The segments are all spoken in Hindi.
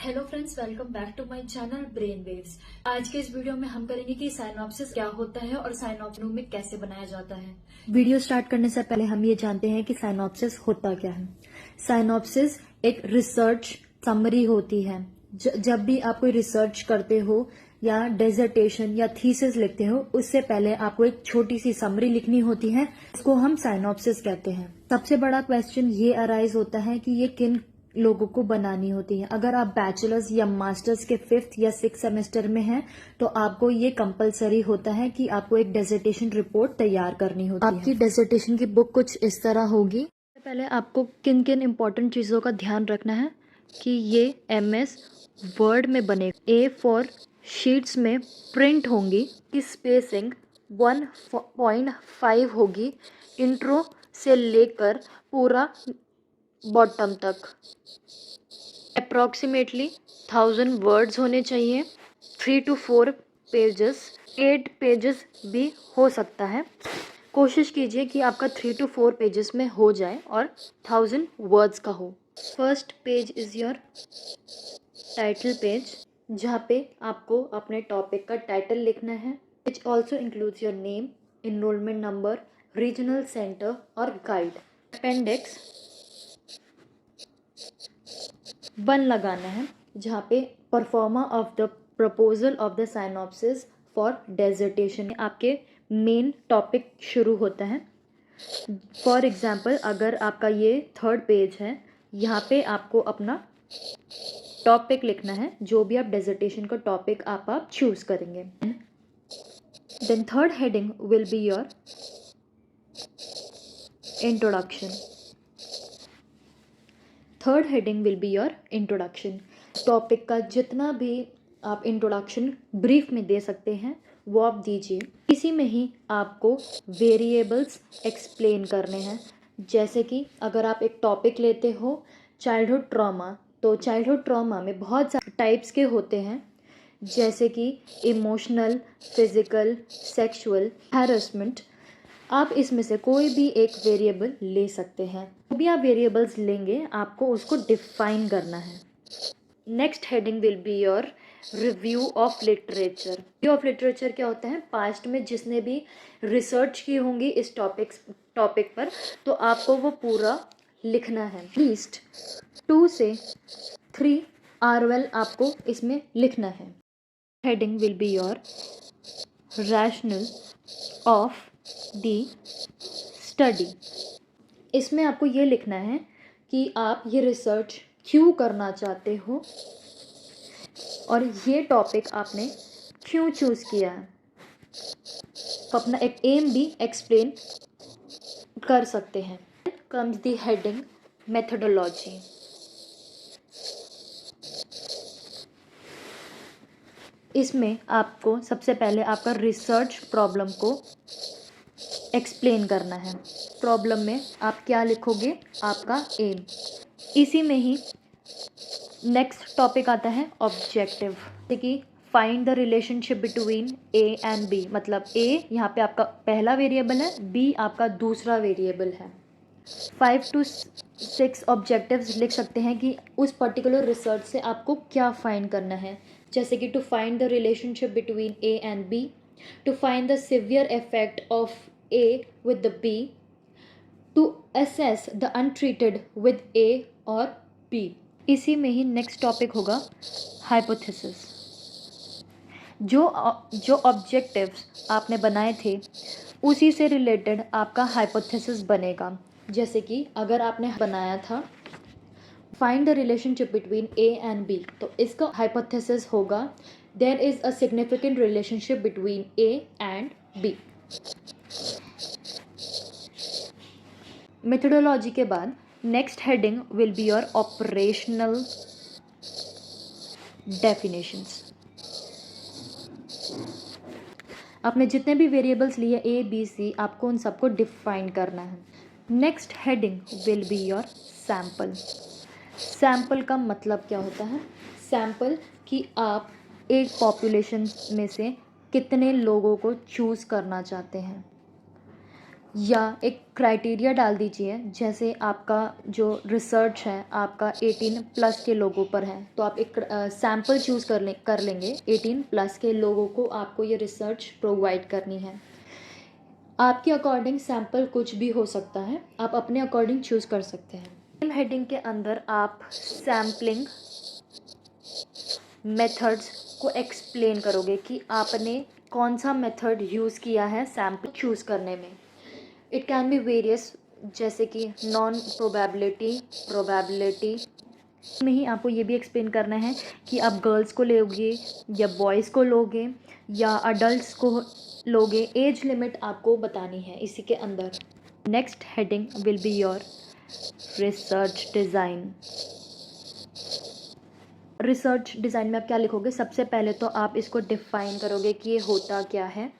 Hello friends, welcome back to my channel brain waves. आज के इस वीडियो में हम करेंगे कि साइनॉप्सिस क्या होता है और साइनॉप्सिस में कैसे बनाया जाता है। वीडियो स्टार्ट करने से पहले हम ये जानते हैं कि साइनॉप्सिस होता क्या है। साइनॉप्सिस एक रिसर्च समरी होती है। जब भी आप कोई रिसर्च करते हो या डेजर्टेशन या थीसिस लिखते हो, उससे पहले आपको एक छोटी सी समरी लिखनी होती है। इसको हम साइनॉप्सिस कहते हैं। सबसे बड़ा क्वेश्चन ये अराइज होता है कि ये किन लोगों को बनानी होती है। अगर आप बैचलर्स या मास्टर्स के 5th या 6th सेमेस्टर में हैं तो आपको ये कंपलसरी होता है कि आपको एक डेजर्टेशन रिपोर्ट तैयार करनी होती है। आपकी डेजर्टेशन की बुक कुछ इस तरह होगी। पहले आपको किन किन इम्पोर्टेंट चीज़ों का ध्यान रखना है कि ये MS वर्ड में बने, A4 शीट्स में प्रिंट होंगी, की स्पेसिंग 1.5 होगी, इंट्रो से लेकर पूरा बॉटम तक अप्रॉक्सीमेटली 1000 वर्ड्स होने चाहिए। 3 to 4 पेजेस, 8 पेजेस भी हो सकता है। कोशिश कीजिए कि आपका 3 to 4 पेजेस में हो जाए और 1000 वर्ड्स का हो। First page is your title page, जहाँ पे आपको अपने टॉपिक का टाइटल लिखना है, which also includes your name, enrolment number, regional centre और गाइड। अपेंडिक्स 1 लगाना है, जहाँ पे proforma of the proposal of the synopsis for dissertation आपके मेन टॉपिक शुरू होता है। फॉर एग्जाम्पल, अगर आपका ये 3rd पेज है, यहाँ पे आपको अपना टॉपिक लिखना है, जो भी आप डेजर्टेशन का टॉपिक आप चूज करेंगे। Then 3rd heading will be your introduction. 3rd heading will be your introduction. Topic का जितना भी आप इंट्रोडक्शन ब्रीफ में दे सकते हैं वो आप दीजिए। इसी में ही आपको वेरिएबल्स एक्सप्लेन करने हैं। जैसे कि अगर आप एक टॉपिक लेते हो चाइल्डहुड ट्रॉमा, तो चाइल्डहुड ट्रॉमा में बहुत सारे टाइप्स के होते हैं, जैसे कि इमोशनल, फिजिकल, सेक्सुअल, हैरेसमेंट। आप इसमें से कोई भी एक वेरिएबल ले सकते हैं। जो भी आप वेरिएबल्स लेंगे आपको उसको डिफाइन करना है। Next heading will be your review of literature. Review of literature क्या होता है? पास्ट में जिसने भी रिसर्च की होंगी इस टॉपिक पर, तो आपको वो पूरा लिखना है। एटलीस्ट 2 से 3 आरवेल आपको इसमें लिखना है। Heading will be your rational of the study. इसमें आपको ये लिखना है कि आप ये रिसर्च क्यों करना चाहते हो और ये टॉपिक आपने क्यों चूज़ किया है। अपना एक एम भी एक्सप्लेन कर सकते हैं। Comes the heading methodology. इसमें आपको सबसे पहले आपका रिसर्च प्रॉब्लम को एक्सप्लेन करना है। प्रॉब्लम में आप क्या लिखोगे? आपका एम। इसी में ही नेक्स्ट टॉपिक आता है ऑब्जेक्टिव, जैसे कि find the relationship between A and B. मतलब ए यहाँ पे आपका पहला वेरिएबल है, बी आपका दूसरा वेरिएबल है। 5 to 6 ऑब्जेक्टिव्स लिख सकते हैं कि उस पर्टिकुलर रिसर्च से आपको क्या फाइंड करना है। जैसे कि to find the relationship between A and b, to find the severe effect of a with the b, to assess the untreated with a और बी। इसी में ही नेक्स्ट टॉपिक होगा हाइपोथेसिस। जो ऑब्जेक्टिव्स आपने बनाए थे उसी से रिलेटेड आपका हाइपोथेसिस बनेगा। जैसे कि अगर आपने बनाया था find the relationship between A and B, तो इसका हाइपोथेसिस होगा there is a significant relationship between A and B. Methodology के बाद next heading will be your operational definitions. आपने जितने भी वेरिएबल्स लिए A, B, C, आपको उन सबको डिफाइन करना है। Next heading will be your sample. Sample का मतलब क्या होता है? सैम्पल कि आप एक पॉपुलेशन में से कितने लोगों को चूज़ करना चाहते हैं। या एक क्राइटेरिया डाल दीजिए, जैसे आपका जो रिसर्च है आपका 18+ के लोगों पर है, तो आप एक सैम्पल चूज़ कर लेंगे 18+ के लोगों को आपको ये रिसर्च प्रोवाइड करनी है। आपके अकॉर्डिंग सैम्पल कुछ भी हो सकता है, आप अपने अकॉर्डिंग चूज़ कर सकते हैं। सेम हेडिंग के अंदर आप सैम्पलिंग मेथड्स को एक्सप्लेन करोगे कि आपने कौन सा मेथड यूज़ किया है सैम्पल चूज़ करने में। इट कैन बी वेरियस, जैसे कि नॉन प्रोबेबिलिटी, प्रोबेबिलिटी में ही आपको ये भी एक्सप्लेन करना है कि आप गर्ल्स को लोगे या बॉयज़ को लोगे या अडल्ट्स को लोगे। एज लिमिट आपको बतानी है इसी के अंदर। Next heading will be your research design. Research design में आप क्या लिखोगे? सबसे पहले तो आप इसको डिफ़ाइन करोगे कि ये होता क्या है।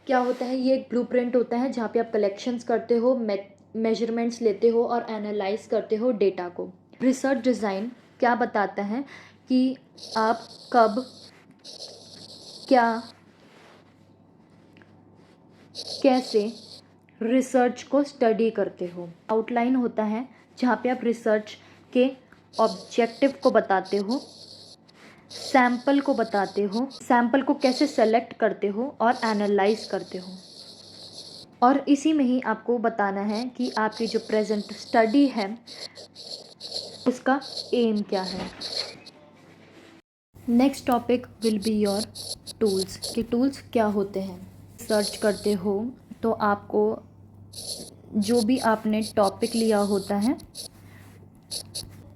क्या होता है? ये एक ब्लूप्रिंट होता है जहाँ पे आप कलेक्शंस करते हो, मेजरमेंट्स लेते हो और एनालाइज करते हो डेटा को। रिसर्च डिज़ाइन क्या बताता है कि आप कब, क्या, कैसे रिसर्च को स्टडी करते हो। आउटलाइन होता है जहाँ पे आप रिसर्च के ऑब्जेक्टिव को बताते हो, सैम्पल को बताते हो, सैम्पल को कैसे सेलेक्ट करते हो और एनालाइज करते हो, और इसी में ही आपको बताना है कि आपकी जो प्रेजेंट स्टडी है उसका एम क्या है। Next topic will be your tools, कि टूल्स क्या होते हैं। सर्च करते हो तो आपको जो भी आपने टॉपिक लिया होता है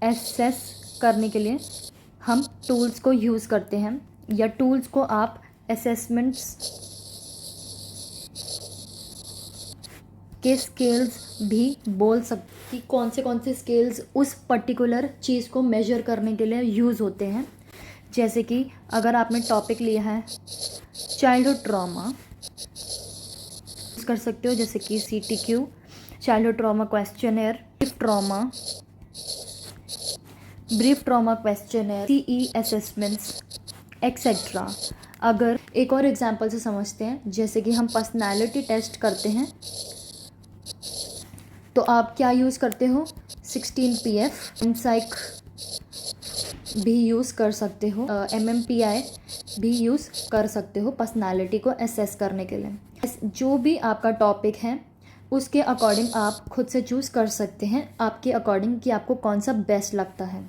एसेस करने के लिए हम टूल्स को यूज़ करते हैं, या टूल्स को आप असेसमेंट्स के स्केल्स भी बोल सकते कि कौन से स्केल्स उस पर्टिकुलर चीज़ को मेजर करने के लिए यूज़ होते हैं। जैसे कि अगर आपने टॉपिक लिया है चाइल्डहुड ट्रॉमा, कर सकते हो जैसे कि CTQ, childhood trauma questionnaire, brief trauma questionnaire, CE assessments etcetera. अगर एक और एग्जांपल से समझते हैं, जैसे कि हम पर्सनालिटी टेस्ट करते हैं तो आप क्या यूज़ करते हो? 16PF, इनसाइक भी यूज़ कर सकते हो, MMPI भी यूज़ कर सकते हो पर्सनालिटी को असेस करने के लिए। जो भी आपका टॉपिक है उसके अकॉर्डिंग आप खुद से चूज़ कर सकते हैं, आपके अकॉर्डिंग कि आपको कौन सा बेस्ट लगता है।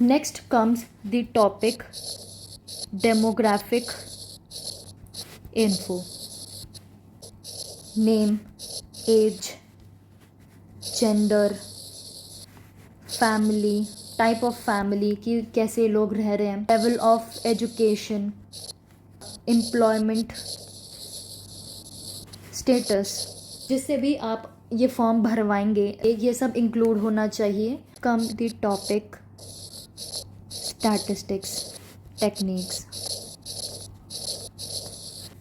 Next comes the topic demographic info, name, age, gender, family, type of family कि कैसे लोग रह रहे हैं, level of education, employment status, जिससे भी आप ये फॉर्म भरवाएंगे ये सब इंक्लूड होना चाहिए। Come the topic statistics techniques.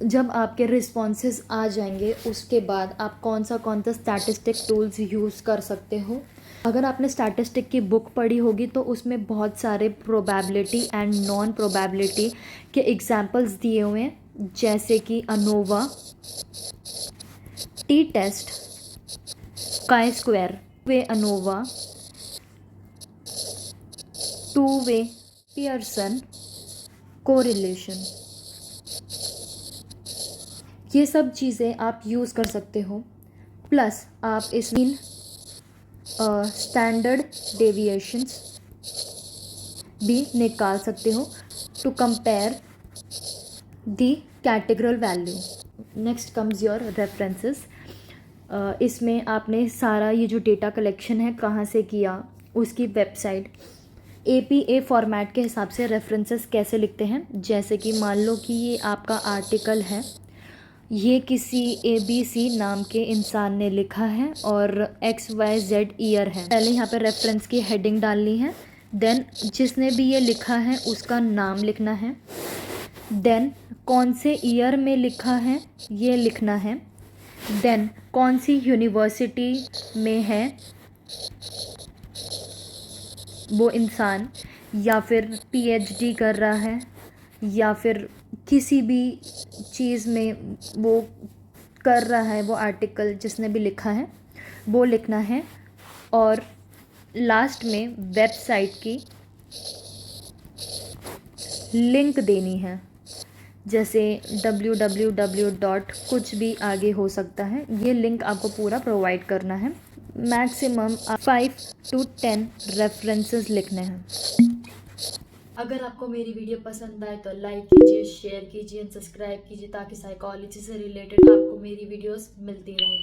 जब आपके रिस्पॉन्सेज आ जाएंगे उसके बाद आप कौन सा स्टैटिस्टिक टूल्स यूज़ कर सकते हो। अगर आपने स्टैटिस्टिक की बुक पढ़ी होगी तो उसमें बहुत सारे प्रोबेबिलिटी एंड नॉन प्रोबेबिलिटी के एग्जांपल्स दिए हुए हैं, जैसे कि ANOVA, t test, chi square, way ANOVA, two way Pearson, correlation. ये सब चीज़ें आप यूज़ कर सकते हो। प्लस आप इसमें स्टैंडर्ड डेविएशंस भी निकाल सकते हो to compare the categorical value. Next comes your references. इसमें आपने सारा ये जो डेटा कलेक्शन है कहाँ से किया, उसकी वेबसाइट, APA फॉर्मेट के हिसाब से रेफरेंसेस कैसे लिखते हैं। जैसे कि मान लो कि ये आपका आर्टिकल है, ये किसी ABC नाम के इंसान ने लिखा है और XYZ ईयर है। पहले यहाँ पे रेफरेंस की हेडिंग डालनी है, देन जिसने भी ये लिखा है उसका नाम लिखना है, देन कौन से ईयर में लिखा है ये लिखना है, देन कौन सी यूनिवर्सिटी में है वो इंसान, या फिर PhD कर रहा है, या फिर किसी भी चीज़ में वो कर रहा है वो आर्टिकल जिसने भी लिखा है वो लिखना है, और लास्ट में वेबसाइट की लिंक देनी है, जैसे www. कुछ भी आगे हो सकता है, ये लिंक आपको पूरा प्रोवाइड करना है। मैक्सिमम 5 to 10 रेफरेंसेस लिखने हैं। अगर आपको मेरी वीडियो पसंद आए तो लाइक कीजिए, शेयर कीजिए, सब्सक्राइब कीजिए ताकि साइकोलॉजी से रिलेटेड आपको मेरी वीडियोस मिलती रहें।